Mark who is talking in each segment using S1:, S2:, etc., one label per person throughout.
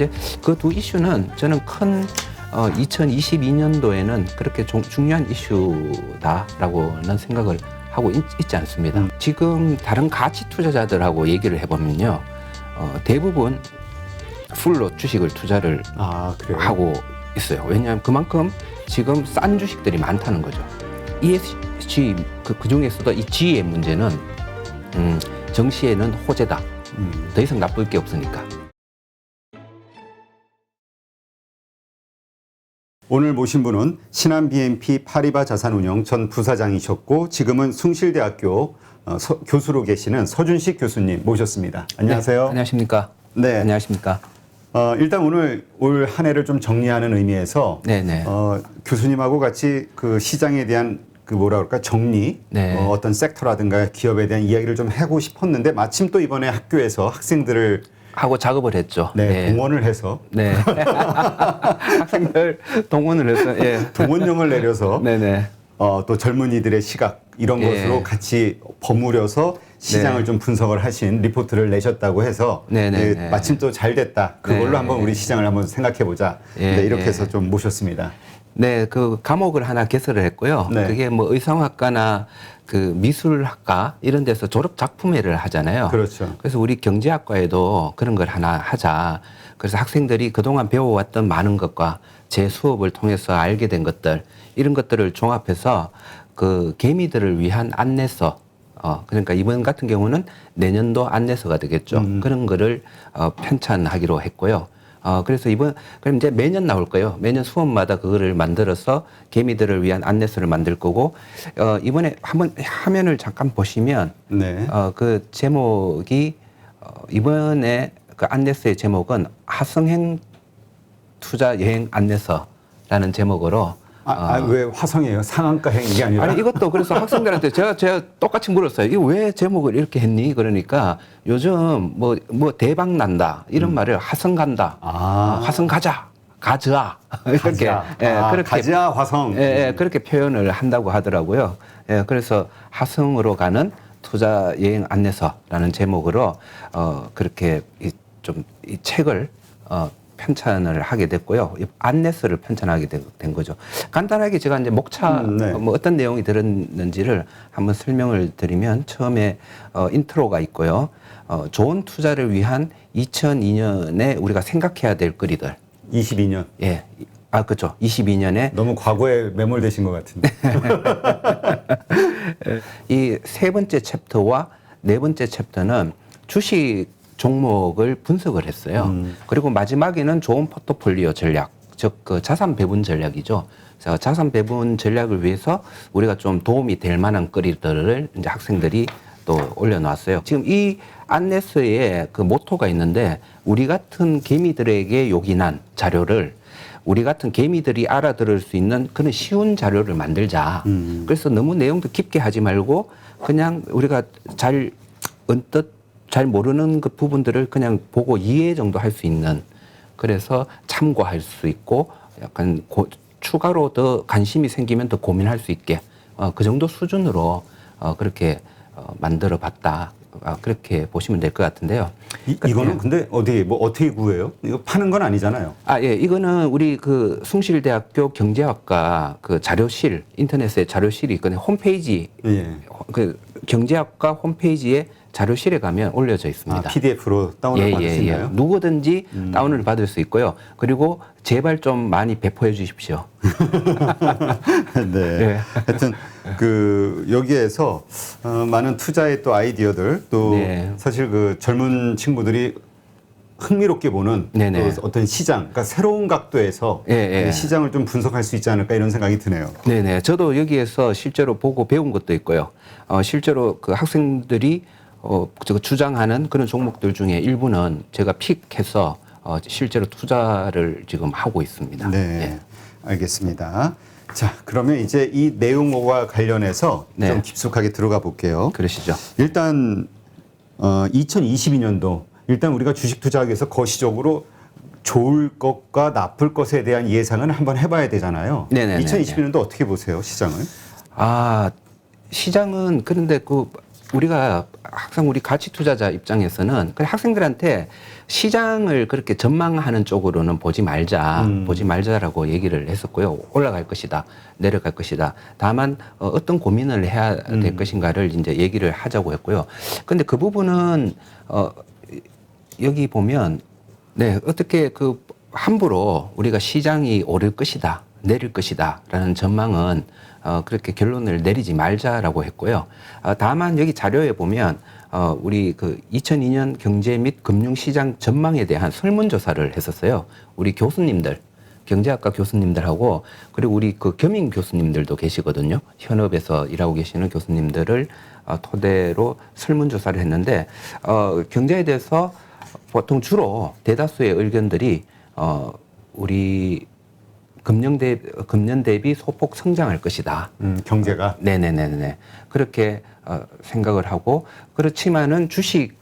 S1: 이제 그 두 이슈는 저는 큰 2022년도에는 그렇게 중요한 이슈다라고는 생각을 하고 있지 않습니다. 지금 다른 가치 투자자들하고 얘기를 해보면요, 대부분 풀로 주식을 투자를 하고 있어요. 왜냐하면 그만큼 지금 싼 주식들이 많다는 거죠. ESG 그 중에서도 이 G의 문제는 정시에는 호재다. 더 이상 나쁠 게 없으니까.
S2: 오늘 모신 분은 신한 BNP 파리바 자산운용 전 부사장이셨고 지금은 숭실대학교 교수로 계시는 서준식 교수님 모셨습니다. 안녕하세요.
S1: 네, 안녕하십니까.
S2: 네.
S1: 안녕하십니까.
S2: 일단 오늘 올 한 해를 좀 정리하는 의미에서
S1: 네네.
S2: 교수님하고 같이 그 시장에 대한 그 뭐라 그럴까 정리,
S1: 네.
S2: 어떤 섹터라든가 기업에 대한 이야기를 좀 하고 싶었는데 마침 또 이번에 학교에서 학생들을
S1: 하고 작업을 했죠.
S2: 네, 동원을 해서
S1: 네. 학생들 동원을 해서 예.
S2: 동원령을 내려서
S1: 네네.
S2: 또 젊은이들의 시각 이런
S1: 예.
S2: 것으로 같이 버무려서 시장을
S1: 네.
S2: 좀 분석을 하신 리포트를 내셨다고 해서
S1: 네네.
S2: 마침 또 잘 됐다. 그걸로
S1: 네.
S2: 한번 우리 시장을 한번 생각해 보자.
S1: 예.
S2: 네, 이렇게
S1: 예.
S2: 해서 좀 모셨습니다.
S1: 네, 그 과목을 하나 개설을 했고요.
S2: 네.
S1: 그게 뭐 의상학과나 그 미술학과 이런 데서 졸업 작품회를 하잖아요.
S2: 그렇죠.
S1: 그래서 우리 경제학과에도 그런 걸 하나 하자. 그래서 학생들이 그동안 배워왔던 많은 것과 제 수업을 통해서 알게 된 것들, 이런 것들을 종합해서 그 개미들을 위한 안내서, 그러니까 이번 같은 경우는 내년도 안내서가 되겠죠. 그런 거를 편찬하기로 했고요. 그래서 그럼 이제 매년 나올 거예요. 매년 수업마다 그거를 만들어서 개미들을 위한 안내서를 만들 거고, 이번에 한번 화면을 잠깐 보시면,
S2: 네.
S1: 그 제목이, 이번에 그 안내서의 제목은 하성행 투자 여행 안내서라는 제목으로
S2: 왜 화성이에요? 상한가행 이게 아니라?
S1: 아니 이것도 그래서 학생들한테 제가 똑같이 물었어요. 이거 왜 제목을 이렇게 했니? 그러니까 요즘 뭐 대박 난다 이런 말을 화성 간다, 화성 가자, 가즈아 이렇게 그렇게
S2: 가즈아 화성.
S1: 그렇게 표현을 한다고 하더라고요. 그래서 화성으로 가는 투자 여행 안내서라는 제목으로 그렇게 이 책을 편찬을 하게 됐고요. 안내서를 편찬하게 된 거죠. 간단하게 제가 이제 목차
S2: 네.
S1: 뭐 어떤 내용이 들었는지를 한번 설명을 드리면 처음에 인트로가 있고요. 좋은 투자를 위한 2002년에 우리가 생각해야 될 거리들.
S2: 22년.
S1: 예. 그렇죠. 22년에
S2: 너무 과거에 매몰되신 것 같은데.
S1: 이 세 번째 챕터와 네 번째 챕터는 주식 종목을 분석을 했어요. 그리고 마지막에는 좋은 포트폴리오 전략, 즉 그 자산 배분 전략이죠. 그래서 자산 배분 전략을 위해서 우리가 좀 도움이 될 만한 거리들을 이제 학생들이 또 올려놨어요. 지금 이 안내서에 그 모토가 있는데 우리 같은 개미들에게 요긴한 자료를 우리 같은 개미들이 알아들을 수 있는 그런 쉬운 자료를 만들자. 그래서 너무 내용도 깊게 하지 말고 그냥 우리가 언뜻 잘 모르는 그 부분들을 그냥 보고 이해 정도 할 수 있는, 그래서 참고할 수 있고 약간 추가로 더 관심이 생기면 더 고민할 수 있게 그 정도 수준으로 그렇게 만들어 봤다. 그렇게 보시면 될 것 같은데요.
S2: 이거는 근데 어떻게 구해요? 이거 파는 건 아니잖아요.
S1: 예. 이거는 우리 그 숭실대학교 경제학과 그 자료실, 인터넷에 자료실이 있거든요. 홈페이지,
S2: 예.
S1: 그 경제학과 홈페이지에 자료실에 가면 올려져 있습니다.
S2: PDF로 다운을 받을 수 있나요?
S1: 누구든지 다운을 받을 수 있고요. 그리고 제발 좀 많이 배포해 주십시오.
S2: 네.
S1: 네.
S2: 하여튼 여기에서 많은 투자의 또 아이디어들 또
S1: 네.
S2: 사실 그 젊은 친구들이 흥미롭게 보는
S1: 네네.
S2: 또 어떤 시장, 그러니까 새로운 각도에서 시장을 좀 분석할 수 있지 않을까 이런 생각이 드네요.
S1: 네네. 저도 여기에서 실제로 보고 배운 것도 있고요. 실제로 그 학생들이 주장하는 그런 종목들 중에 일부는 제가 픽해서 실제로 투자를 지금 하고 있습니다.
S2: 네, 알겠습니다. 자, 그러면 이제 이 내용과 관련해서
S1: 네.
S2: 좀 깊숙하게 들어가 볼게요.
S1: 그러시죠.
S2: 일단 2022년도 일단 우리가 주식 투자하기 위해서 거시적으로 좋을 것과 나쁠 것에 대한 예상은 한번 해봐야 되잖아요.
S1: 네네네.
S2: 2022년도 어떻게 보세요, 시장을?
S1: 시장은 그런데 우리가 항상 우리 가치 투자자 입장에서는 그 학생들한테 시장을 그렇게 전망하는 쪽으로는 보지 말자라고 얘기를 했었고요. 올라갈 것이다, 내려갈 것이다. 다만 어떤 고민을 해야 될 것인가를 이제 얘기를 하자고 했고요. 근데 그 부분은 여기 보면 어떻게 그 함부로 우리가 시장이 오를 것이다, 내릴 것이다라는 전망은 그렇게 결론을 내리지 말자라고 했고요. 다만 여기 자료에 보면 우리 그 2002년 경제 및 금융시장 전망에 대한 설문조사를 했었어요. 우리 교수님들, 경제학과 교수님들하고 그리고 우리 그 겸임 교수님들도 계시거든요. 현업에서 일하고 계시는 교수님들을 토대로 설문조사를 했는데 경제에 대해서 보통 주로 대다수의 의견들이 우리 금년 대비 소폭 성장할 것이다.
S2: 경제가?
S1: 네네네네. 그렇게 생각을 하고, 그렇지만은 주식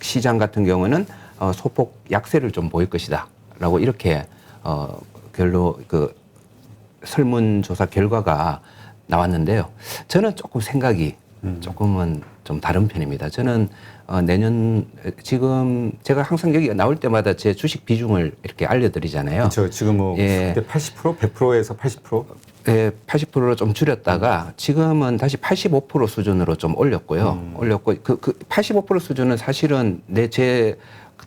S1: 시장 같은 경우는 소폭 약세를 좀 보일 것이다. 라고 이렇게 설문조사 결과가 나왔는데요. 저는 조금 생각이 조금은 좀 다른 편입니다. 저는 내년 지금 제가 항상 여기 나올 때마다 제 주식 비중을 이렇게 알려드리잖아요.
S2: 그렇죠. 지금 뭐
S1: 예.
S2: 그때 80%, 100%에서 80%?
S1: 네, 80%로 좀 줄였다가 지금은 다시 85% 수준으로 좀 올렸고요. 올렸고 그 85% 수준은 사실은 제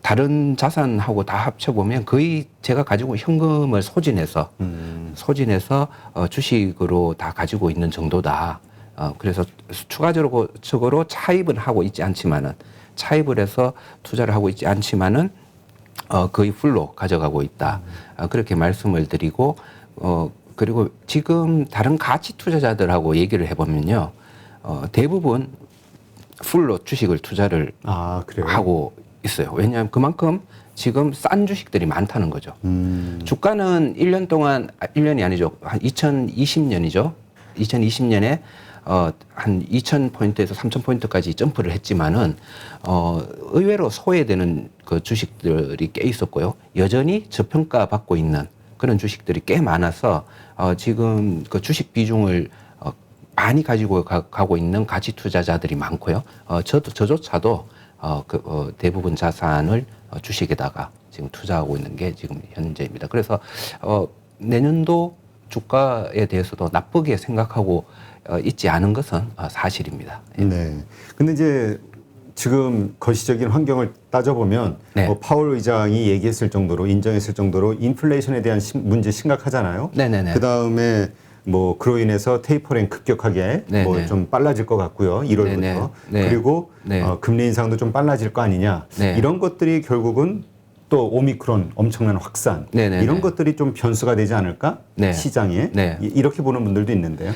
S1: 다른 자산하고 다 합쳐보면 거의 제가 가지고 현금을 소진해서 주식으로 다 가지고 있는 정도다. 그래서 추가적으로 차입을 하고 있지 않지만은 차입을 해서 투자를 하고 있지 않지만은 거의 풀로 가져가고 있다. 그렇게 말씀을 드리고 그리고 지금 다른 가치 투자자들하고 얘기를 해보면요. 대부분 풀로 주식을 투자를 하고 있어요. 왜냐하면 그만큼 지금 싼 주식들이 많다는 거죠. 주가는 1년 동안, 1년이 아니죠. 한 2020년이죠. 2020년에 한 2,000포인트에서 3,000포인트까지 점프를 했지만은 의외로 소외되는 그 주식들이 꽤 있었고요. 여전히 저평가 받고 있는 그런 주식들이 꽤 많아서 지금 그 주식 비중을 많이 가지고 가고 있는 가치 투자자들이 많고요. 저조차도 대부분 자산을 주식에다가 지금 투자하고 있는 게 지금 현재입니다. 그래서 내년도 주가에 대해서도 나쁘게 생각하고 있지 않은 것은 사실입니다. 예.
S2: 네. 근데 이제 지금 거시적인 환경을 따져보면
S1: 네.
S2: 뭐 파월 의장이 얘기했을 정도로 인정했을 정도로 인플레이션에 대한 문제 심각하잖아요.
S1: 네네네.
S2: 그 다음에 뭐 그로 인해서 테이퍼링 급격하게 뭐 좀 빨라질 것 같고요. 1월부터.
S1: 네.
S2: 그리고
S1: 네.
S2: 금리 인상도 좀 빨라질 거 아니냐.
S1: 네.
S2: 이런 것들이 결국은 또 오미크론 엄청난 확산
S1: 네네네.
S2: 이런 것들이 좀 변수가 되지 않을까?
S1: 네.
S2: 시장에.
S1: 네.
S2: 이렇게 보는 분들도 있는데요.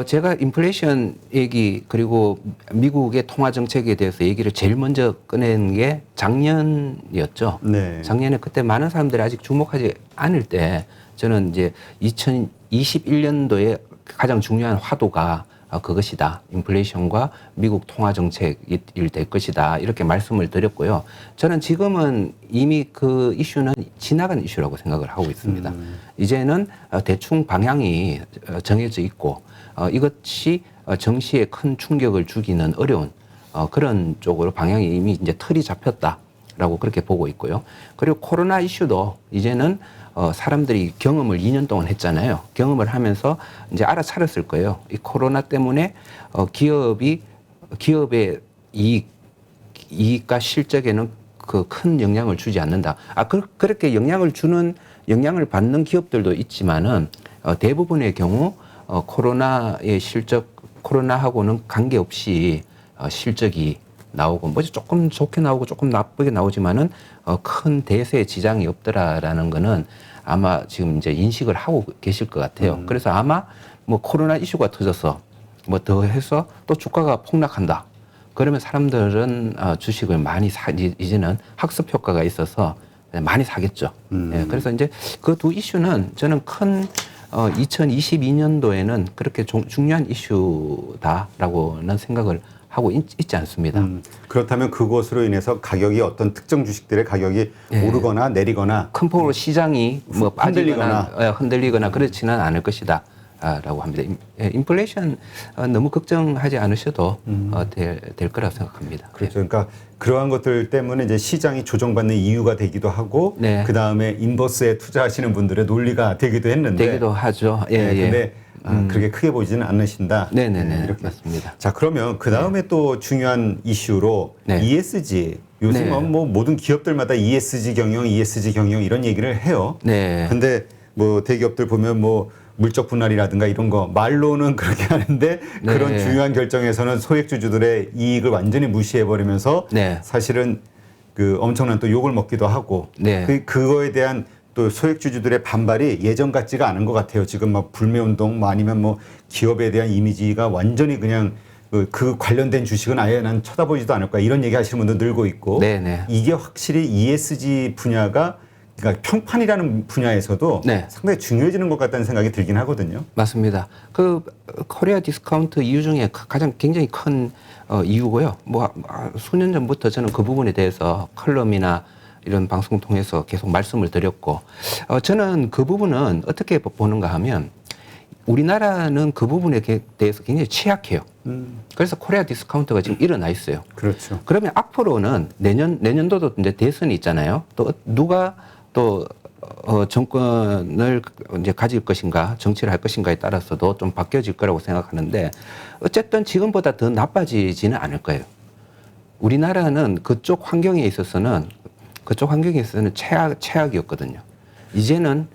S1: 제가 인플레이션 얘기 그리고 미국의 통화 정책에 대해서 얘기를 제일 먼저 꺼낸 게 작년이었죠.
S2: 네.
S1: 작년에 그때 많은 사람들이 아직 주목하지 않을 때 저는 이제 2021년도에 가장 중요한 화두가 그것이다. 인플레이션과 미국 통화 정책일 될 것이다. 이렇게 말씀을 드렸고요. 저는 지금은 이미 그 이슈는 지나간 이슈라고 생각을 하고 있습니다. 이제는 대충 방향이 정해져 있고 이것이 정시에 큰 충격을 주기는 어려운 그런 쪽으로 방향이 이미 이제 틀이 잡혔다라고 그렇게 보고 있고요. 그리고 코로나 이슈도 이제는 사람들이 경험을 2년 동안 했잖아요. 경험을 하면서 이제 알아차렸을 거예요. 이 코로나 때문에 기업의 이익과 실적에는 그 큰 영향을 주지 않는다. 그렇게 영향을 받는 기업들도 있지만은 대부분의 경우 코로나의 코로나하고는 관계없이 실적이 나오고 뭐 조금 좋게 나오고 조금 나쁘게 나오지만은 큰 대세에 지장이 없더라라는 거는 아마 지금 이제 인식을 하고 계실 것 같아요. 그래서 아마 뭐 코로나 이슈가 터져서 뭐 더 해서 또 주가가 폭락한다. 그러면 사람들은 주식을 많이 이제는 학습 효과가 있어서 많이 사겠죠. 예, 그래서 이제 그 두 이슈는 저는 큰 2022년도에는 그렇게 중요한 이슈다라고는 생각을 하고 있지 않습니다.
S2: 그렇다면 그것으로 인해서 가격이 어떤 특정 주식들의 가격이 오르거나 내리거나
S1: 큰 폭으로 시장이 뭐 빠지거나 흔들리거나 그렇지는 않을 것이다. 라고 합니다. 인플레이션 너무 걱정하지 않으셔도 될 거라고 생각합니다.
S2: 그렇죠. 그러니까 그러한 것들 때문에 이제 시장이 조정받는 이유가 되기도 하고
S1: 네.
S2: 그 다음에 인버스에 투자하시는 분들의 논리가 되기도 했는데
S1: 되기도 하죠. 예,
S2: 네,
S1: 예.
S2: 근데 그렇게 크게 보지는 않으신다.
S1: 네네네.
S2: 이렇게.
S1: 맞습니다.
S2: 자, 그러면 그 다음에 또 중요한 이슈로
S1: 네.
S2: ESG. 요즘은
S1: 네.
S2: 뭐 모든 기업들마다 ESG 경영 이런 얘기를 해요.
S1: 네.
S2: 근데 뭐 대기업들 보면 뭐 물적 분할이라든가 이런 거 말로는 그렇게 하는데
S1: 네.
S2: 그런 중요한 결정에서는 소액주주들의 이익을 완전히 무시해 버리면서
S1: 네.
S2: 사실은 그 엄청난 또 욕을 먹기도 하고
S1: 네.
S2: 그거에 대한 또 소액주주들의 반발이 예전 같지가 않은 것 같아요. 지금 막 불매운동 뭐 아니면 뭐 기업에 대한 이미지가 완전히 그냥 그 관련된 주식은 아예 난 쳐다보지도 않을 거야 이런 얘기 하시는 분도 늘고 있고
S1: 네네.
S2: 이게 확실히 ESG 분야가 그러니까 평판이라는 분야에서도
S1: 네.
S2: 상당히 중요해지는 것 같다는 생각이 들긴 하거든요.
S1: 맞습니다. 그 코리아 디스카운트 이유 중에 가장 굉장히 큰 이유고요. 뭐 수년 전부터 저는 그 부분에 대해서 컬럼이나 이런 방송 통해서 계속 말씀을 드렸고 저는 그 부분은 어떻게 보는가 하면 우리나라는 그 부분에 대해서 굉장히 취약해요. 그래서 코리아 디스카운트가 지금 일어나 있어요.
S2: 그렇죠.
S1: 그러면 앞으로는 내년도도 이제 대선이 있잖아요. 또 누가 또 정권을 이제 가질 것인가, 정치를 할 것인가에 따라서도 좀 바뀌어질 거라고 생각하는데 어쨌든 지금보다 더 나빠지지는 않을 거예요. 우리나라는 그쪽 환경에 있어서는 최악이었거든요. 이제는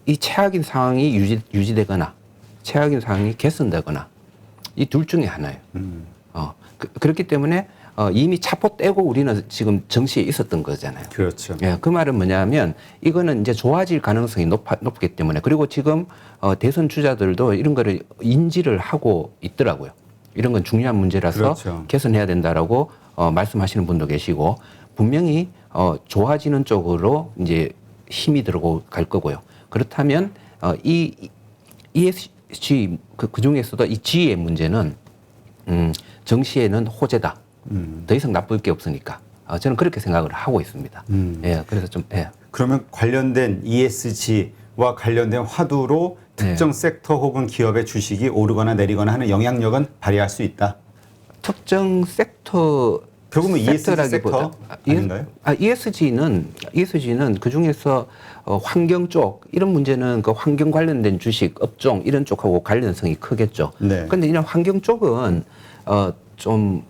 S1: 이 최악인 상황이 유지되거나 최악인 상황이 개선되거나 이 둘 중에 하나예요. 그렇기 때문에 이미 차포 떼고 우리는 지금 정시에 있었던 거잖아요.
S2: 그렇죠.
S1: 예, 그 말은 뭐냐면 이거는 이제 좋아질 가능성이 높기 때문에 그리고 지금 대선 주자들도 이런 거를 인지를 하고 있더라고요. 이런 건 중요한 문제라서
S2: 그렇죠.
S1: 개선해야 된다라고 말씀하시는 분도 계시고 분명히 좋아지는 쪽으로 이제 힘이 들어갈 거고요. 그렇다면 이 ESG 그 중에서도 이 G의 문제는 정시에는 호재다. 더 이상 나쁠 게 없으니까 저는 그렇게 생각을 하고 있습니다. 예, 그래서 좀 예.
S2: 그러면 관련된 ESG와 관련된 화두로 특정 섹터 혹은 기업의 주식이 오르거나 내리거나 하는 영향력은 발휘할 수 있다.
S1: 특정 섹터
S2: 결국은 ESG
S1: 섹터라기보다
S2: 섹터 아닌가요?
S1: ESG는 그 중에서 환경 쪽 이런 문제는 그 환경 관련된 주식 업종 이런 쪽하고 관련성이 크겠죠.
S2: 네.
S1: 그런데 이런 환경 쪽은 좀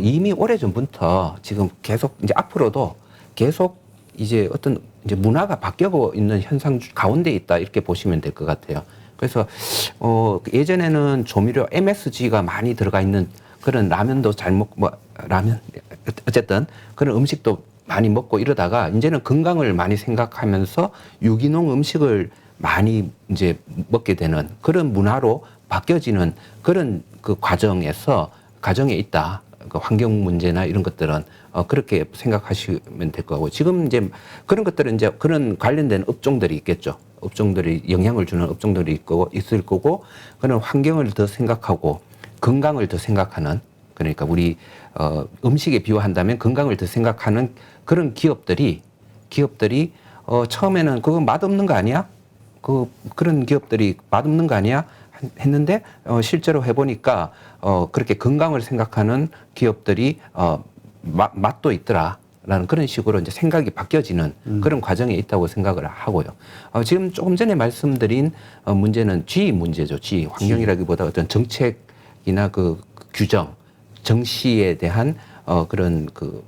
S1: 이미 오래 전부터 지금 계속 이제 앞으로도 계속 이제 어떤 이제 문화가 바뀌고 있는 현상 가운데 있다 이렇게 보시면 될 것 같아요. 그래서 예전에는 조미료 MSG가 많이 들어가 있는 그런 라면도 잘 먹고 뭐 라면 어쨌든 그런 음식도 많이 먹고 이러다가 이제는 건강을 많이 생각하면서 유기농 음식을 많이 이제 먹게 되는 그런 문화로 바뀌어지는 그런 그 과정에 있다. 그 환경 문제나 이런 것들은 그렇게 생각하시면 될 거고 지금 이제 그런 것들은 이제 그런 관련된 업종들이 있겠죠. 업종들이 영향을 주는 업종들이 있을 거고 그런 환경을 더 생각하고 건강을 더 생각하는 그러니까 우리 음식에 비유한다면 건강을 더 생각하는 그런 기업들이 처음에는 그거 맛없는 거 아니야? 그런 기업들이 맛없는 거 아니야? 했는데 실제로 해보니까 그렇게 건강을 생각하는 기업들이 맛도 있더라라는 그런 식으로 이제 생각이 바뀌어지는 그런 과정에 있다고 생각을 하고요. 지금 조금 전에 말씀드린 문제는 G 문제죠. G 환경이라기보다 어떤 정책이나 그 규정, 정시에 대한 그런 그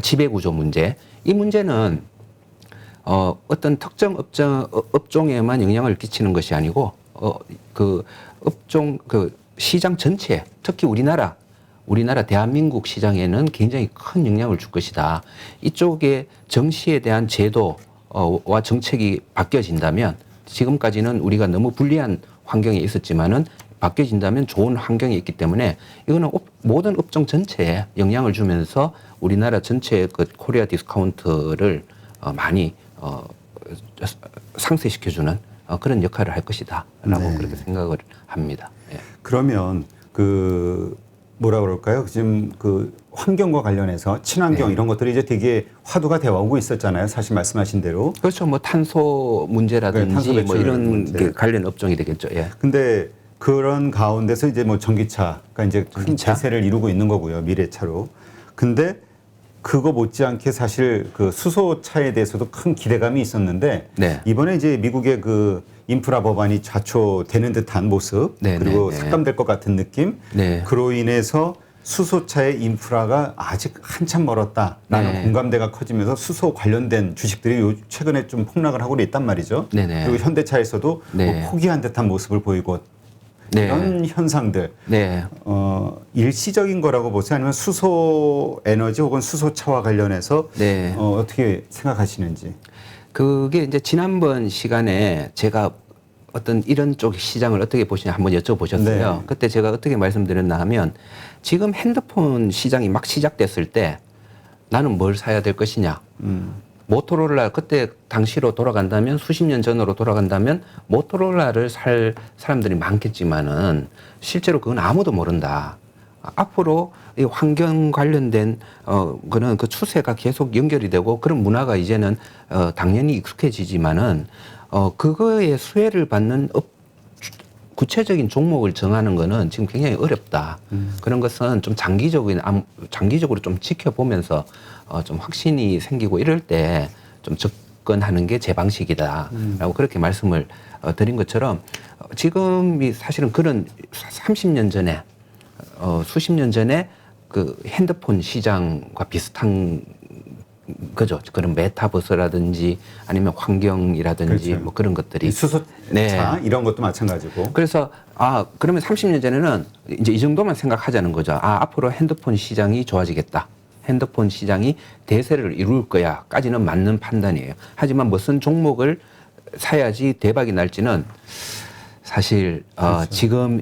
S1: 지배구조 문제. 이 문제는 어떤 특정 업종에만 영향을 끼치는 것이 아니고 그 업종 그 시장 전체 특히 우리나라 대한민국 시장에는 굉장히 큰 영향을 줄 것이다. 이쪽에 정시에 대한 제도와 정책이 바뀌어진다면 지금까지는 우리가 너무 불리한 환경에 있었지만은 바뀌어진다면 좋은 환경이 있기 때문에 이거는 모든 업종 전체에 영향을 주면서 우리나라 전체의 그 코리아 디스카운트를 많이 상쇄시켜주는 그런 역할을 할 것이다라고 그렇게 생각을 합니다. 예.
S2: 그러면 그 뭐라 그럴까요? 지금 그 환경과 관련해서 친환경
S1: 네.
S2: 이런 것들이 이제 되게 화두가 되어 오고 있었잖아요. 사실 말씀하신 대로.
S1: 그렇죠. 뭐 탄소 문제라든지
S2: 네, 탄소
S1: 뭐
S2: 배출
S1: 이런
S2: 문제.
S1: 게 관련 업종이 되겠죠. 예.
S2: 근데 그런 가운데서 이제 뭐 전기차가 이제 큰
S1: 전기차?
S2: 대세를 이루고 있는 거고요. 미래차로. 근데 그거 못지않게 사실 그 수소차에 대해서도 큰 기대감이 있었는데
S1: 네.
S2: 이번에 이제 미국의 그 인프라 법안이 좌초되는 듯한 모습
S1: 네,
S2: 그리고
S1: 네, 네.
S2: 삭감될 것 같은 느낌
S1: 네.
S2: 그로 인해서 수소차의 인프라가 아직 한참 멀었다라는
S1: 네.
S2: 공감대가 커지면서 수소 관련된 주식들이 최근에 좀 폭락을 하고 있단 말이죠.
S1: 네, 네.
S2: 그리고 현대차에서도
S1: 네.
S2: 뭐 포기한 듯한 모습을 보이고
S1: 네.
S2: 이런 현상들
S1: 네.
S2: 일시적인 거라고 보세요? 아니면 수소 에너지 혹은 수소차와 관련해서
S1: 네.
S2: 어떻게 생각하시는지?
S1: 그게 이제 지난번 시간에 제가 어떤 이런 쪽 시장을 어떻게 보시냐 한번 여쭤보셨어요.
S2: 네.
S1: 그때 제가 어떻게 말씀드렸나 하면 지금 핸드폰 시장이 막 시작됐을 때 나는 뭘 사야 될 것이냐. 모토로라 그때 당시로 돌아간다면 수십 년 전으로 돌아간다면 모토로라를 살 사람들이 많겠지만은 실제로 그건 아무도 모른다. 앞으로 이 환경 관련된 그런 그 추세가 계속 연결이 되고 그런 문화가 이제는 당연히 익숙해지지만은 그거에 수혜를 받는 구체적인 종목을 정하는 거는 지금 굉장히 어렵다. 그런 것은 좀 장기적으로 좀 지켜보면서 좀 확신이 생기고 이럴 때 좀 접근하는 게 제 방식이다라고 그렇게 말씀을 드린 것처럼 지금이 사실은 그런 30년 전에 수십 년 전에 그 핸드폰 시장과 비슷한 그죠. 그런 메타버스라든지 아니면 환경이라든지
S2: 그렇죠.
S1: 뭐 그런 것들이
S2: 수소차
S1: 네.
S2: 이런 것도 마찬가지고.
S1: 그래서 그러면 30년 전에는 이제 이 정도만 생각하자는 거죠. 앞으로 핸드폰 시장이 좋아지겠다. 핸드폰 시장이 대세를 이룰 거야까지는 맞는 판단이에요. 하지만 무슨 종목을 사야지 대박이 날지는 사실
S2: 그렇죠.
S1: 지금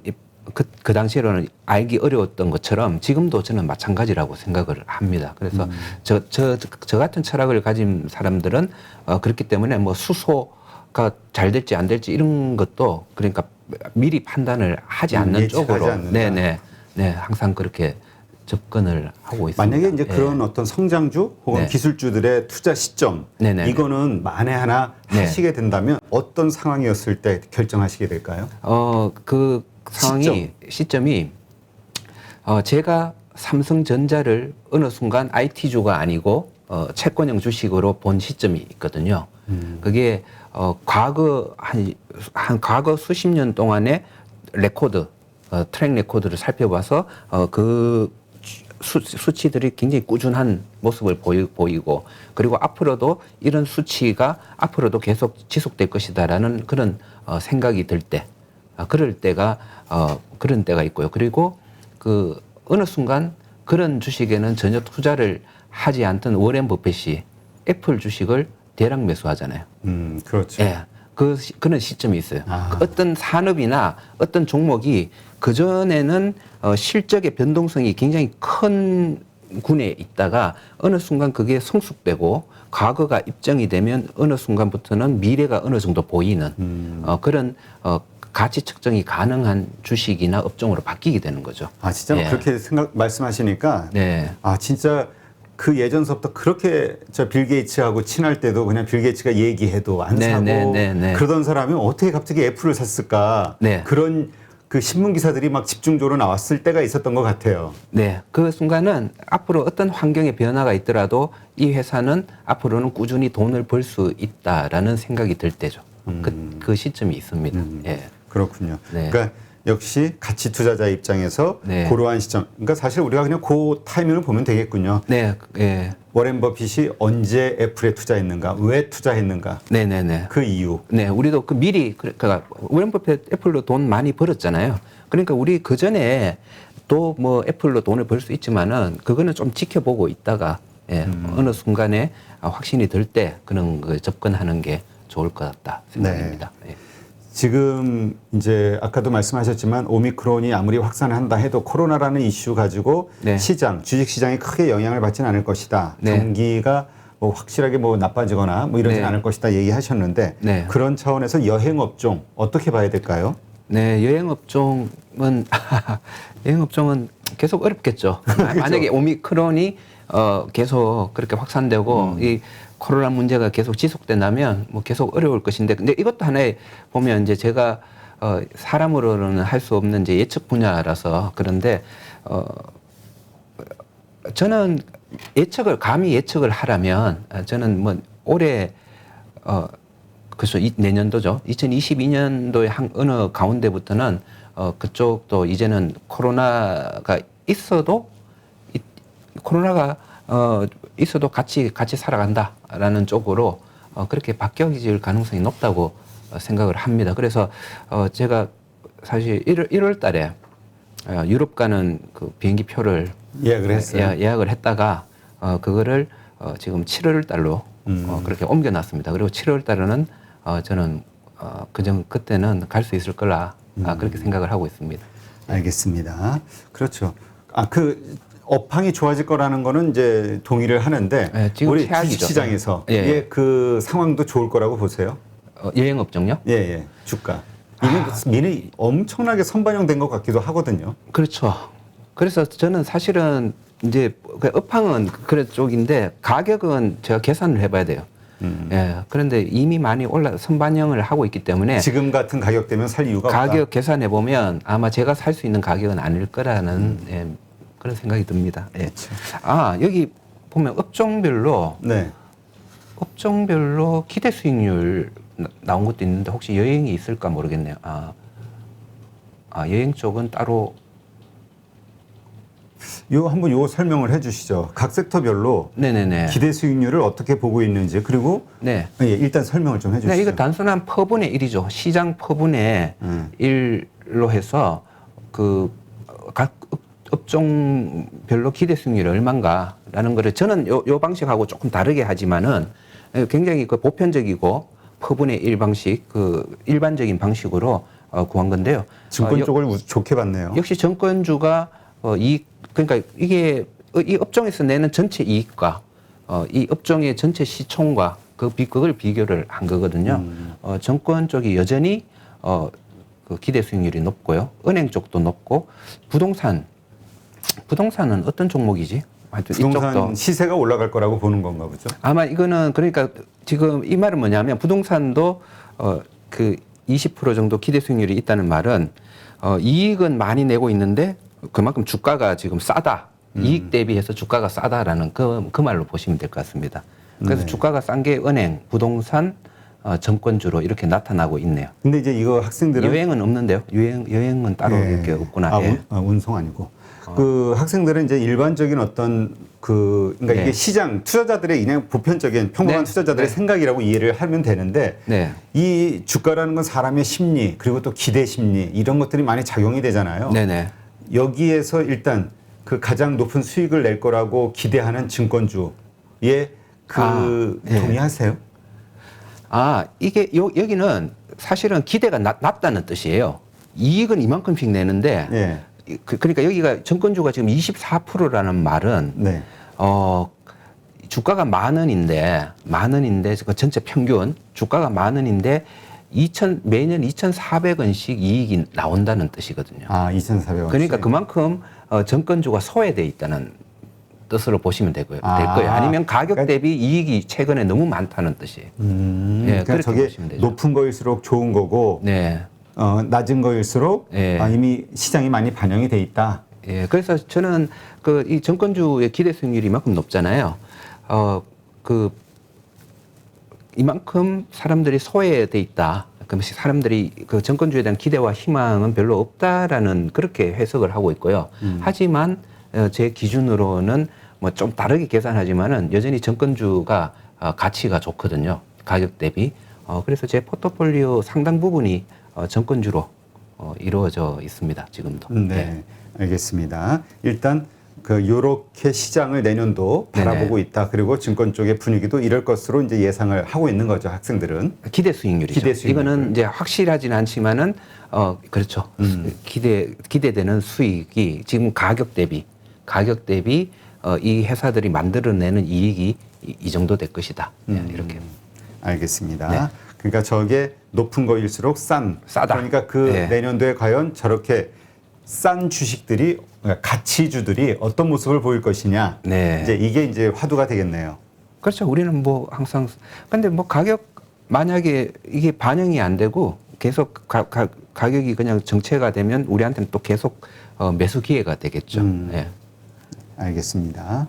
S1: 그 당시에는 알기 어려웠던 것처럼 지금도 저는 마찬가지라고 생각을 합니다. 그래서 저 같은 철학을 가진 사람들은 그렇기 때문에 뭐 수소가 잘 될지 안 될지 이런 것도 그러니까 미리 판단을 하지 않는
S2: 예측하지
S1: 쪽으로
S2: 않는다.
S1: 네, 항상 그렇게 접근을 하고 있습니다.
S2: 만약에 이제
S1: 예.
S2: 그런 어떤 성장주 혹은
S1: 네.
S2: 기술주들의 투자 시점
S1: 네네.
S2: 이거는 만에 하나
S1: 네.
S2: 하시게 된다면 어떤 상황이었을 때 결정하시게 될까요?
S1: 그 상황이 시점이 제가 삼성전자를 어느 순간 IT주가 아니고 채권형 주식으로 본 시점이 있거든요. 그게 과거 과거 수십 년 동안의 레코드 트랙 레코드를 살펴봐서 그 수치들이 굉장히 꾸준한 모습을 보이고 그리고 앞으로도 이런 수치가 앞으로도 계속 지속될 것이다라는 그런 생각이 들 때 그럴 때가 그런 때가 있고요. 그리고 그 어느 순간 그런 주식에는 전혀 투자를 하지 않던 워렌 버핏이 애플 주식을 대량 매수하잖아요.
S2: 그렇죠.
S1: 예. 그런 시점이 있어요.
S2: 아.
S1: 어떤 산업이나 어떤 종목이 그전에는 실적의 변동성이 굉장히 큰 군에 있다가 어느 순간 그게 성숙되고 과거가 입증이 되면 어느 순간부터는 미래가 어느 정도 보이는 그런 가치 측정이 가능한 주식이나 업종으로 바뀌게 되는 거죠.
S2: 진짜
S1: 예.
S2: 그렇게 말씀하시니까
S1: 네.
S2: 진짜 그 예전서부터 그렇게 빌 게이츠하고 친할 때도 그냥 빌 게이츠가 얘기해도 안
S1: 네,
S2: 사고
S1: 네.
S2: 그러던 사람이 어떻게 갑자기 애플을 샀을까?
S1: 네.
S2: 그런 그 신문 기사들이 막 집중적으로 나왔을 때가 있었던 것 같아요.
S1: 네. 그 순간은 앞으로 어떤 환경의 변화가 있더라도 이 회사는 앞으로는 꾸준히 돈을 벌 수 있다라는 생각이 들 때죠. 그 시점이 있습니다. 예.
S2: 그렇군요.
S1: 네.
S2: 그러니까 역시 가치 투자자 입장에서
S1: 네.
S2: 그러한 시점. 그러니까 사실 우리가 그냥 그 타이밍을 보면 되겠군요.
S1: 네. 예.
S2: 워렌 버핏이 언제 애플에 투자했는가, 왜 투자했는가,
S1: 네네네.
S2: 그 이유.
S1: 네, 우리도 그 미리 그러니까 워렌 버핏 애플로 돈 많이 벌었잖아요. 그러니까 우리 그 전에 또 뭐 애플로 돈을 벌 수 있지만은 그거는 좀 지켜보고 있다가 어느 순간에 확신이 들 때 그런 거 접근하는 게 좋을 것 같다 생각입니다. 네.
S2: 지금 이제 아까도 말씀하셨지만 오미크론이 아무리 확산한다 해도 코로나라는 이슈 가지고
S1: 네.
S2: 주식 시장이 크게 영향을 받지는 않을 것이다.
S1: 네.
S2: 경기가 뭐 확실하게 뭐 나빠지거나 뭐 이러진
S1: 네.
S2: 않을 것이다 얘기하셨는데
S1: 네.
S2: 그런 차원에서 여행 업종 어떻게 봐야 될까요?
S1: 네, 여행업종은 계속 어렵겠죠.
S2: 그렇죠.
S1: 만약에 오미크론이 계속 그렇게 확산되고 이 코로나 문제가 계속 지속된다면 뭐 계속 어려울 것인데, 근데 이것도 하나의 보면 이제 제가 사람으로는 할 수 없는 이제 예측 분야라서 그런데 저는 감히 예측을 하라면 저는 뭐 올해 그래서 내년도죠. 2022년도의 어느 가운데부터는 그쪽도 이제는 코로나가 있어도 같이 살아간다라는 쪽으로 그렇게 바뀌어질 가능성이 높다고 생각을 합니다. 그래서 제가 사실 1월 달에 유럽 가는 그 비행기 표를
S2: 예약을 했어요.
S1: 예약을 했다가 그거를 지금 7월 달로 그렇게 옮겨놨습니다. 그리고 7월 달에는 저는 그때는 갈 수 있을 거라 그렇게 생각을 하고 있습니다.
S2: 알겠습니다. 그렇죠. 그 업황이 좋아질 거라는 거는 이제 동의를 하는데
S1: 네, 지금
S2: 우리
S1: 최악이죠.
S2: 주식시장에서
S1: 예.
S2: 이게 그 상황도 좋을 거라고 보세요?
S1: 여행업종요?
S2: 예. 주가. 이게 미리 엄청나게 선반영된 것 같기도 하거든요.
S1: 그렇죠. 그래서 저는 사실은 이제 업황은 그런 쪽인데 가격은 제가 계산을 해봐야 돼요. 예. 그런데 이미 많이 선반영을 하고 있기 때문에
S2: 지금 같은 가격대면 살 이유가 없다.
S1: 가격 계산해 보면 아마 제가 살 수 있는 가격은 아닐 거라는 그런 생각이 듭니다. 예.
S2: 그렇죠.
S1: 여기 보면 업종별로
S2: 네.
S1: 기대 수익률 나온 것도 있는데 혹시 여행이 있을까 모르겠네요. 여행 쪽은 따로
S2: 한번 요 설명을 해주시죠. 각 섹터별로
S1: 네네네.
S2: 기대 수익률을 어떻게 보고 있는지 그리고
S1: 네.
S2: 예, 일단 설명을 좀 해주시죠.
S1: 네, 이거 단순한 퍼분의 1이죠. 시장 퍼분의 1로 해서 각 업종별로 기대 수익률이 얼마인가라는 거를 저는 요 방식하고 조금 다르게 하지만은 굉장히 보편적이고 퍼분의 1 방식, 일반적인 방식으로 구한 건데요.
S2: 증권 쪽을 좋게 봤네요.
S1: 역시 정권주가 그러니까 이 업종에서 내는 전체 이익과 이 업종의 전체 시총과 그걸 비교를 한 거거든요. 정권 쪽이 여전히 그 기대 수익률이 높고요. 은행 쪽도 높고 부동산은 어떤 종목이지? 하여튼
S2: 부동산
S1: 이쪽도
S2: 시세가 올라갈 거라고 보는 건가 보죠.
S1: 아마 이거는 그러니까 지금 이 말은 뭐냐면 부동산도 20% 정도 기대 수익률이 있다는 말은 이익은 많이 내고 있는데 그만큼 주가가 지금 싸다. 이익 대비해서 주가가 싸다라는 그 말로 보시면 될 것 같습니다. 그래서
S2: 네.
S1: 주가가 싼 게 은행, 부동산, 정권주로 이렇게 나타나고 있네요.
S2: 근데 이제 이거 학생들은
S1: 여행은 없는데요. 여행은 따로
S2: 예.
S1: 이렇게 없구나. 예.
S2: 운송 아니고 그 학생들은 이제 일반적인 어떤 그러니까
S1: 네.
S2: 이게 시장 투자자들의 그냥 보편적인 평범한
S1: 네.
S2: 투자자들의
S1: 네.
S2: 생각이라고 이해를 하면 되는데
S1: 네.
S2: 이 주가라는 건 사람의 심리 그리고 또 기대 심리 이런 것들이 많이 작용이 되잖아요.
S1: 네네.
S2: 여기에서 일단 그 가장 높은 수익을 낼 거라고 기대하는 증권주의
S1: 예.
S2: 동의하세요?
S1: 이게 여기는 사실은 기대가 낮다는 뜻이에요. 이익은 이만큼씩 내는데
S2: 예.
S1: 그러니까 여기가 정권주가 지금 24%라는 말은
S2: 네.
S1: 주가가 만 원인데 그 전체 평균 주가가 만 원인데 매년 2,400원씩 이익이 나온다는 뜻이거든요.
S2: 2,400원.
S1: 그러니까 그만큼 정권주가 소외돼 있다는 뜻으로 보시면 될 거예요. 아니면 가격
S2: 그러니까
S1: 대비 이익이 최근에 너무 많다는 뜻이에요.
S2: 그러니까
S1: 그렇게
S2: 저게
S1: 보시면 되죠.
S2: 높은 거일수록 좋은 거고
S1: 네.
S2: 낮은 거일수록
S1: 예.
S2: 이미 시장이 많이 반영이 돼 있다.
S1: 예, 그래서 저는 이 정권주의 기대 수익률이 이만큼 높잖아요. 이만큼 사람들이 소외돼 있다. 그럼 사람들이 그 정권주의에 대한 기대와 희망은 별로 없다라는 그렇게 해석을 하고 있고요. 하지만 제 기준으로는 뭐 좀 다르게 계산하지만은 여전히 정권주가 가치가 좋거든요. 가격 대비. 그래서 제 포트폴리오 상당 부분이 정권주로 이루어져 있습니다. 지금도.
S2: 네, 알겠습니다. 일단 요렇게 시장을 내년도 바라보고 있다. 그리고 증권 쪽의 분위기도 이럴 것으로 이제 예상을 하고 있는 거죠. 학생들은.
S1: 기대 수익률이죠.
S2: 기대 수익률.
S1: 이거는 이제 확실하진 않지만은 그렇죠. 기대되는 수익이 지금 가격 대비 이 회사들이 만들어내는 이익이 이 정도 될 것이다. 이렇게.
S2: 알겠습니다.
S1: 네.
S2: 그러니까 저게 높은 거일수록 싸다.
S1: 싸다.
S2: 그러니까
S1: 네.
S2: 내년도에 과연 저렇게 싼 주식들이 그러니까 가치주들이 어떤 모습을 보일 것이냐.
S1: 네.
S2: 이제 이게 이제 화두가 되겠네요.
S1: 그렇죠. 우리는 뭐 항상 근데 뭐 가격 만약에 이게 반영이 안 되고 계속 가격이 그냥 정체가 되면 우리한테는 또 계속 매수 기회가 되겠죠. 예.
S2: 알겠습니다.